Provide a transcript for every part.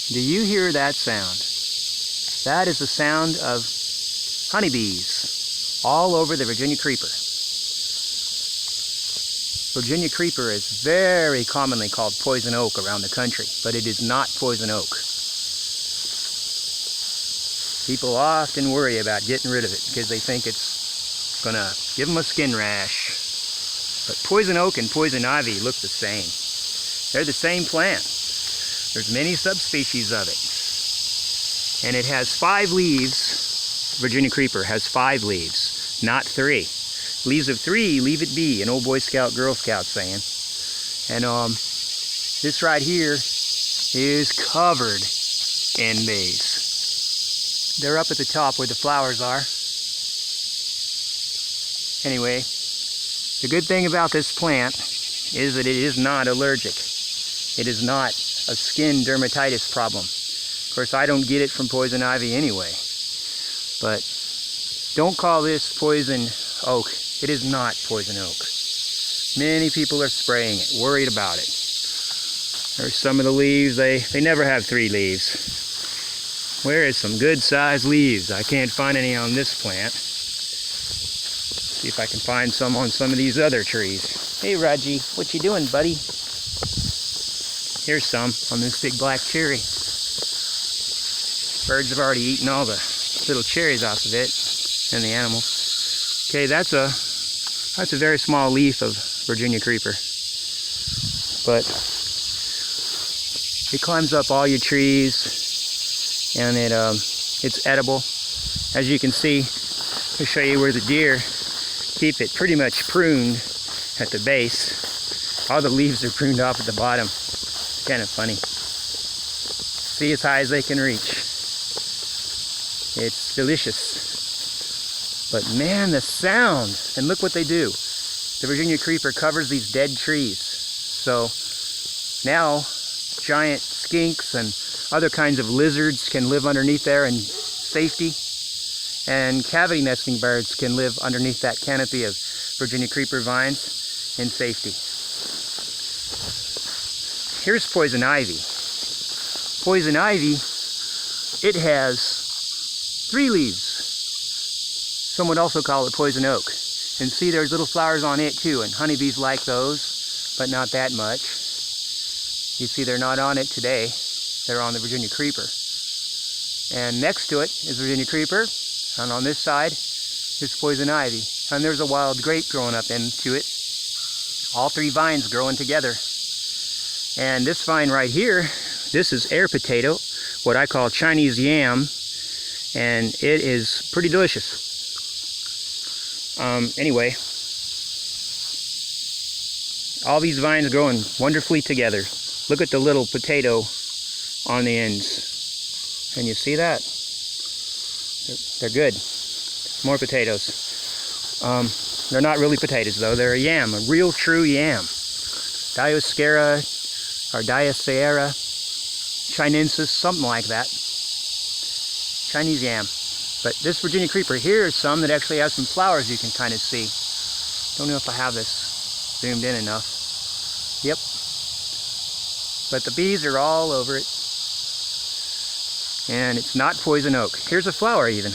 Do you hear that sound? That is the sound of honeybees all over the Virginia creeper. Virginia creeper is very commonly called poison oak around the country, but it is not poison oak. People often worry about getting rid of it because they think it's gonna give them a skin rash. But poison oak and poison ivy look the same. They're the same plant. There's many subspecies of it. And it has 5 leaves. Virginia creeper has 5 leaves, not 3. Leaves of 3, leave it be, an old Boy Scout, Girl Scout saying. And this right here is covered in bees. They're up at the top where the flowers are. Anyway, the good thing about this plant is that it is not allergic. It is not a skin dermatitis problem. Of course, I don't get it from poison ivy anyway. But don't call this poison oak. It is not poison oak. Many people are spraying it, worried about it. There's some of the leaves, they never have 3 leaves. Where is some good sized leaves? I can't find any on this plant. See if I can find some on some of these other trees. Hey Raji, what you doing, buddy? Here's some on this big black cherry. Birds have already eaten all the little cherries off of it, and the animals. Okay, that's a very small leaf of Virginia creeper, but it climbs up all your trees, and it's edible. As you can see, I'll show you where the deer keep it pretty much pruned at the base. All the leaves are pruned off at the bottom. It's kind of funny. See, as high as they can reach. It's delicious. But man, the sound! And look what they do. The Virginia creeper covers these dead trees. So now giant skinks and other kinds of lizards can live underneath there in safety. And cavity nesting birds can live underneath that canopy of Virginia creeper vines in safety. Here's poison ivy. Poison ivy, it has 3 leaves. Some would also call it poison oak. And see, there's little flowers on it too, and honeybees like those, but not that much. You see, they're not on it today. They're on the Virginia creeper. And next to it is Virginia creeper, and on this side is poison ivy. And there's a wild grape growing up into it. All 3 vines growing together. And this vine right here, this is air potato, what I call Chinese yam, and it is pretty delicious. Anyway, all these vines growing wonderfully together. Look at the little potato on the ends. Can you see that? They're good. More potatoes. They're not really potatoes though. They're a yam, a real true yam. Dioscera or Dioscera chinensis, something like that. Chinese yam. But this Virginia creeper here is some that actually has some flowers you can kind of see. Don't know if I have this zoomed in enough. Yep. But the bees are all over it. And it's not poison oak. Here's a flower even.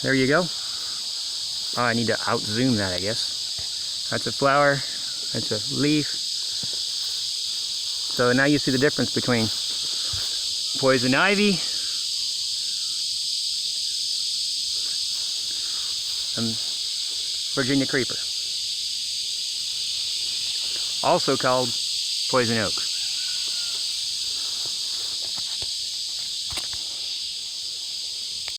There you go. Oh, I need to out zoom that, I guess. That's a flower. That's a leaf. So now you see the difference between poison ivy and Virginia creeper. Also called poison oak.